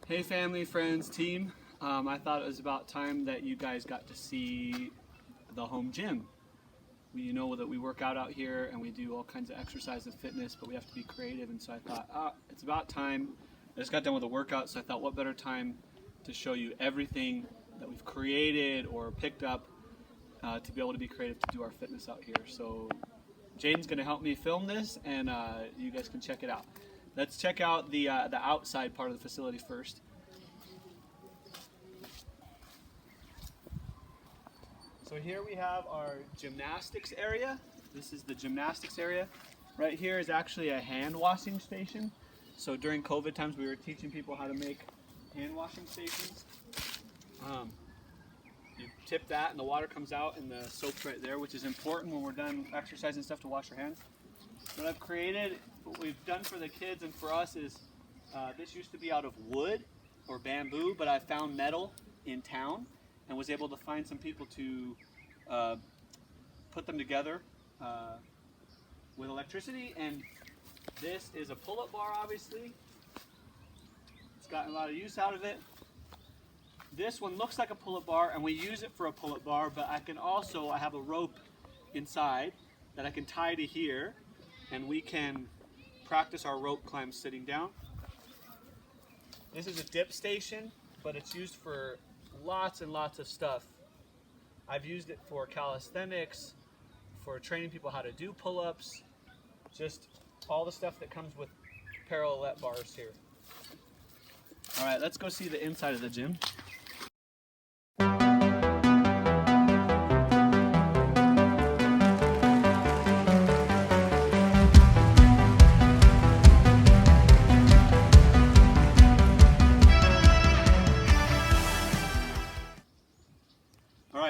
Hey family, friends, team. I thought it was about time that you guys got to see the home gym. You know that we work out here and we do all kinds of exercise and fitness, but we have to be creative, and so I thought, it's about time. I just got done with a workout, so I thought what better time to show you everything that we've created or picked up to be able to be creative to do our fitness out here. So Jaden's going to help me film this, and you guys can check it out. Let's check out the outside part of the facility first. So here we have our gymnastics area. This is the gymnastics area. Right here is actually a hand washing station. So during COVID times we were teaching people how to make hand washing stations. You tip that and the water comes out and the soap's right there, which is important when we're done exercising stuff to wash our hands. What I've created, what we've done for the kids and for us is, this used to be out of wood or bamboo, but I found metal in town and was able to find some people to put them together with electricity. And this is a pull-up bar, obviously. It's gotten a lot of use out of it. This one looks like a pull-up bar, and we use it for a pull-up bar, but I have a rope inside that I can tie to here, and we can practice our rope climbs sitting down. This is a dip station, but it's used for lots and lots of stuff. I've used it for calisthenics, for training people how to do pull-ups, just all the stuff that comes with parallel bars here. All right, let's go see the inside of the gym.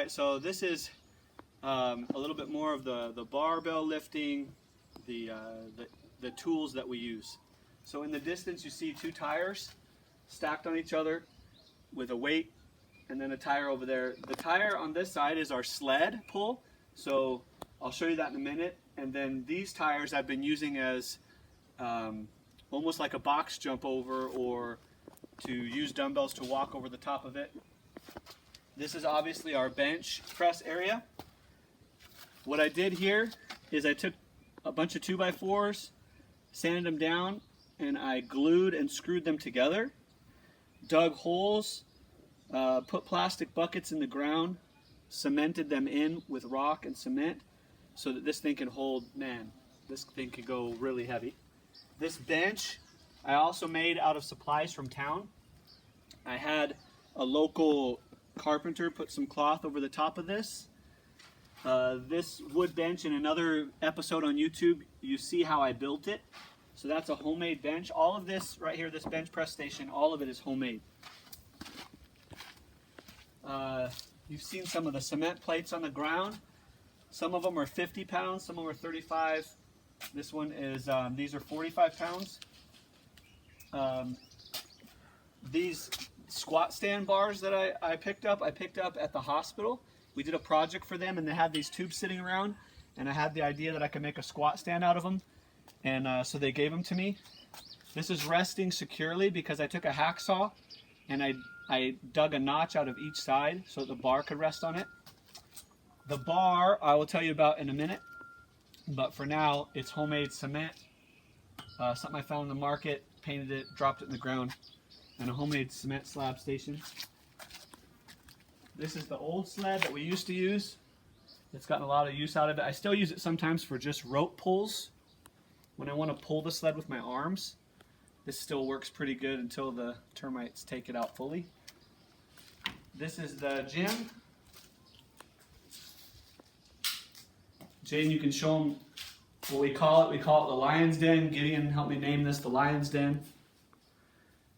So this is a little bit more of the barbell lifting, the tools that we use. So in the distance you see two tires stacked on each other with a weight and then a tire over there. The tire on this side is our sled pull, so I'll show you that in a minute. And then these tires I've been using as almost like a box jump over, or to use dumbbells to walk over the top of it. This is obviously our bench press area. What I did here is I took a bunch of 2x4s, sanded them down, and I glued and screwed them together, dug holes, put plastic buckets in the ground, cemented them in with rock and cement so that this thing can hold, man, this thing can go really heavy. This bench I also made out of supplies from town. I had a local carpenter put some cloth over the top of this. This wood bench, in another episode on YouTube, you see how I built it. So that's a homemade bench. All of this right here, this bench press station, all of it is homemade. You've seen some of the cement plates on the ground. Some of them are 50 pounds, some of them are 35. This one is, these are 45 pounds. These squat stand bars that I picked up at the hospital. We did a project for them and they had these tubes sitting around, and I had the idea that I could make a squat stand out of them, and so they gave them to me. This is resting securely because I took a hacksaw and I dug a notch out of each side so that the bar could rest on it. The bar I will tell you about in a minute, but for now it's homemade cement, something I found in the market, painted it, dropped it in the ground, and a homemade cement slab station. This is the old sled that we used to use. It's gotten a lot of use out of it. I still use it sometimes for just rope pulls. When I want to pull the sled with my arms, this still works pretty good until the termites take it out fully. This is the gym. Jaden, you can show them what we call it. We call it the Lion's Den. Gideon helped me name this the Lion's Den,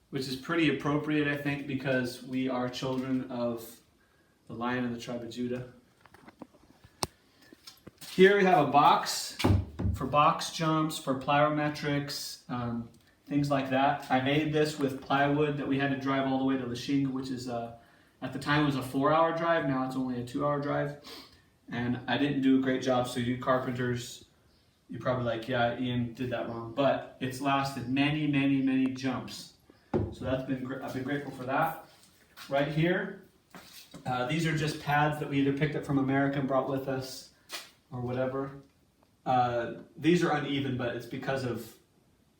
which is pretty appropriate, I think, because we are children of the Lion of the tribe of Judah. Here we have a box for box jumps, for plyometrics, things like that. I made this with plywood that we had to drive all the way to Lachine, which is, at the time it was a 4-hour drive, now it's only a 2-hour drive. And I didn't do a great job, so you carpenters, you're probably like, yeah, Ian did that wrong. But it's lasted many, many, many jumps. So I've been grateful for that. Right here, these are just pads that we either picked up from America and brought with us or whatever. These are uneven, but it's because of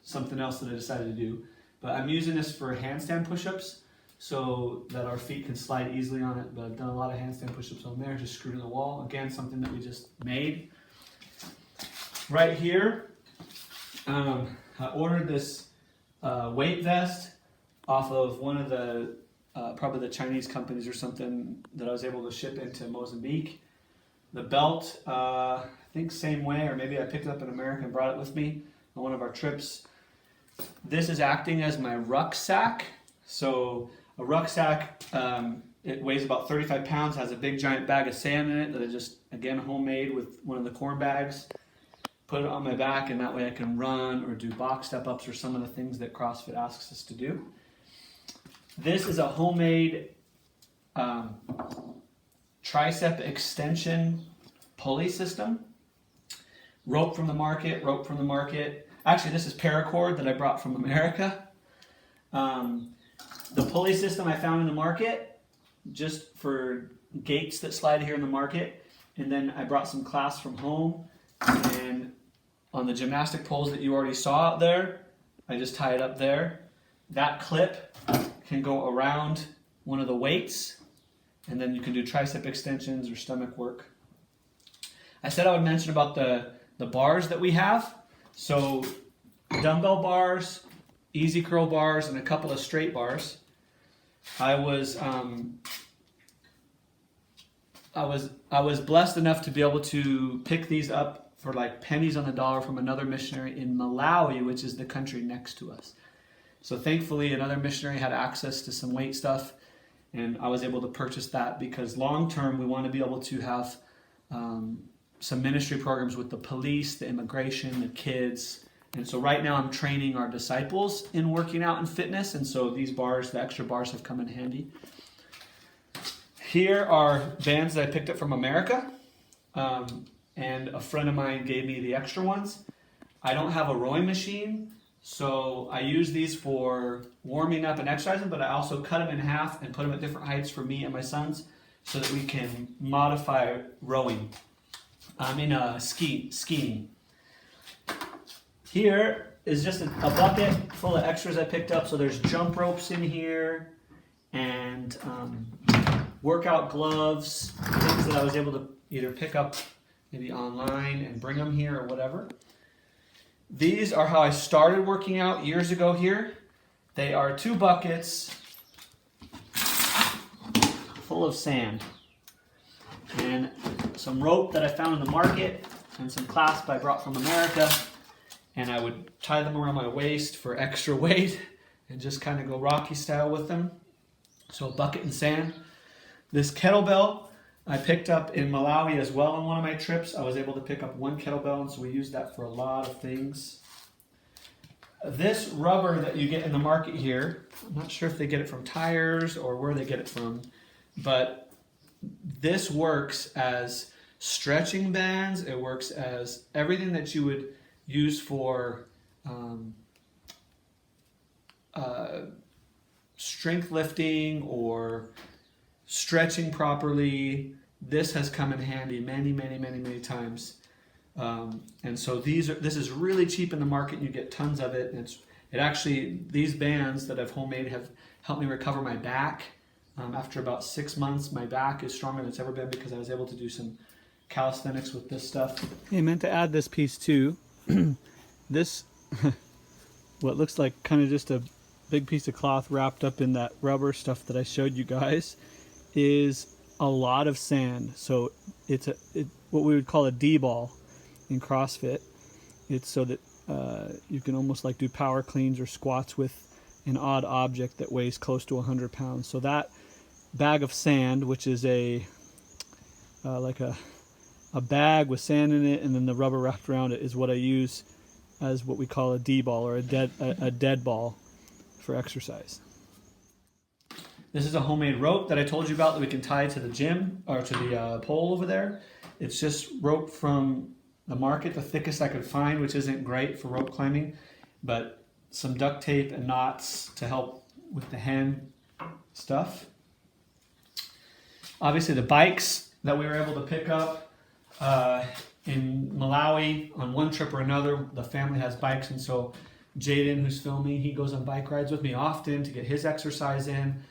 something else that I decided to do. But I'm using this for handstand push-ups so that our feet can slide easily on it. But I've done a lot of handstand push-ups on there, just screwed in the wall. Again, something that we just made. Right here, I ordered this weight vest off of one of the, probably the Chinese companies or something that I was able to ship into Mozambique. The belt, I think same way, or maybe I picked it up in America and brought it with me on one of our trips. This is acting as my rucksack. So a rucksack, it weighs about 35 pounds, has a big giant bag of sand in it that I just, again, homemade with one of the corn bags. Put it on my back, and that way I can run or do box step-ups or some of the things that CrossFit asks us to do. This is a homemade tricep extension pulley system. Rope from the market. Actually, this is paracord that I brought from America. The pulley system I found in the market, just for gates that slide here in the market. And then I brought some clasps from home. And on the gymnastic poles that you already saw out there, I just tie it up there. That clip can go around one of the weights, and then you can do tricep extensions or stomach work. I said I would mention about the bars that we have. So dumbbell bars, easy curl bars, and a couple of straight bars. I was blessed enough to be able to pick these up for like pennies on the dollar from another missionary in Malawi, which is the country next to us. So thankfully another missionary had access to some weight stuff, and I was able to purchase that because long term we want to be able to have some ministry programs with the police, the immigration, the kids. And so right now I'm training our disciples in working out and fitness, and so these bars, the extra bars, have come in handy. Here are bands that I picked up from America, and a friend of mine gave me the extra ones. I don't have a rowing machine, so I use these for warming up and exercising, but I also cut them in half and put them at different heights for me and my sons so that we can modify rowing. Skiing. Here is just a bucket full of extras I picked up. So there's jump ropes in here and workout gloves, things that I was able to either pick up maybe online and bring them here or whatever. These are how I started working out years ago here. They are 2 buckets full of sand and some rope that I found in the market and some clasps I brought from America. And I would tie them around my waist for extra weight and just kind of go Rocky style with them. So a bucket and sand. This kettlebell I picked up in Malawi as well on one of my trips. I was able to pick up 1 kettlebell, and so we used that for a lot of things. This rubber that you get in the market here, I'm not sure if they get it from tires or where they get it from, but this works as stretching bands. It works as everything that you would use for strength lifting or stretching properly. This has come in handy many times. And so this is really cheap in the market. You get tons of it. And it actually, these bands that I've homemade have helped me recover my back. After about 6 months, my back is stronger than it's ever been because I was able to do some calisthenics with this stuff. I meant to add this piece too. This, what looks like kind of just a big piece of cloth wrapped up in that rubber stuff that I showed you guys, is a lot of sand. So it's what we would call a D-ball in CrossFit. It's so that you can almost like do power cleans or squats with an odd object that weighs close to 100 pounds. So that bag of sand, which is like a bag with sand in it and then the rubber wrapped around it, is what I use as what we call a D-ball, or a dead ball for exercise. This is a homemade rope that I told you about that we can tie to the gym or to the pole over there. It's just rope from the market, the thickest I could find, which isn't great for rope climbing, but some duct tape and knots to help with the hand stuff. Obviously the bikes that we were able to pick up in Malawi on one trip or another. The family has bikes, and so Jaden, who's filming, he goes on bike rides with me often to get his exercise in.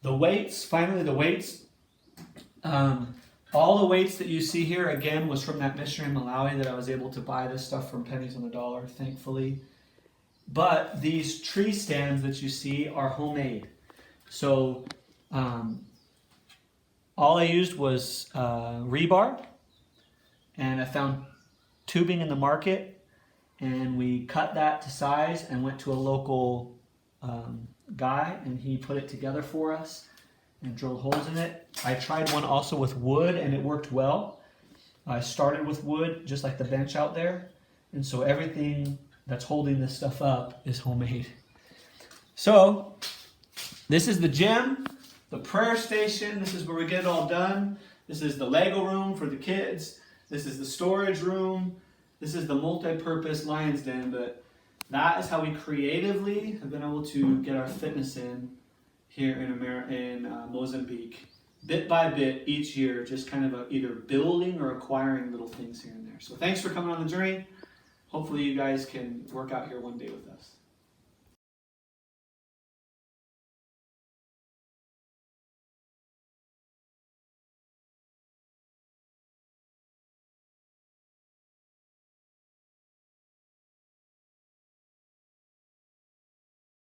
The weights, finally the weights. All the weights that you see here, again, was from that missionary in Malawi that I was able to buy this stuff from pennies on the dollar, thankfully. But these tree stands that you see are homemade. So all I used was rebar, and I found tubing in the market, and we cut that to size and went to a local guy, and he put it together for us and drilled holes in it. I tried one also with wood, and it worked well. I started with wood, just like the bench out there, and so everything that's holding this stuff up is homemade. So this is the gym, the prayer station. This is where we get it all done. This is the Lego room for the kids. This is the storage room. This is the multi-purpose lion's den. But that is how we creatively have been able to get our fitness in here in Mozambique, bit by bit each year, just kind of either building or acquiring little things here and there. So thanks for coming on the journey. Hopefully you guys can work out here one day with us.